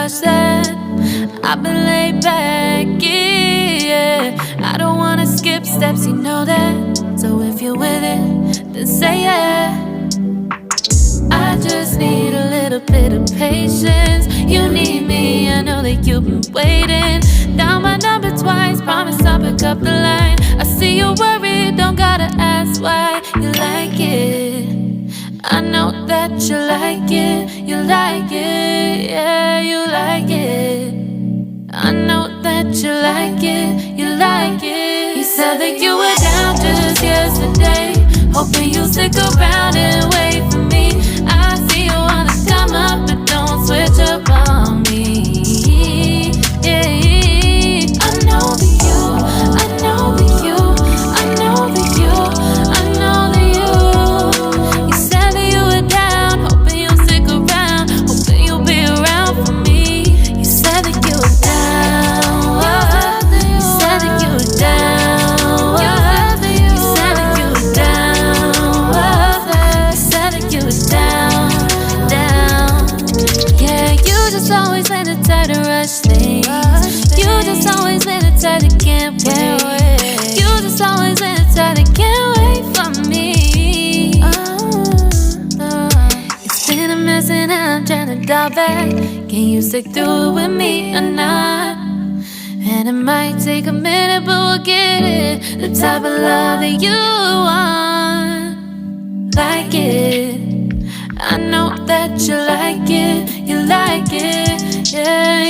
rush that. I've been laid back, yeah. I don't wanna skip steps, you know that. So if you're with it, then say yeah. I just need a little bit of patience. You need me, I know that you've been waiting. Down my number twice, promise I'll pick up the line. I see you worried, don't gotta ask why. You like it, I know that you like it. You like it, yeah, you like it. I know that you like it, you like it. You said that you were down just yesterday, hoping you'll stick around and wait for me. I see you wanna come up, but don't switch up on me. Yeah, I know that you, I know that you, I know that you, I know that you. You said that you were down, hoping you'll stick around, hoping you'll be around for me. You said that you were down, you said that you were down, you said that you were down, you said that you were down, down. Yeah, you just always been the type to rush things. You just always been the type that can't wait. You just always been the type that can't wait for me. It's been a mess and I'm trying to dial back. Can you stick through it with me or not? And it might take a minute, but we'll get it. The type of love that you want, like it. I know that you like it, yeah,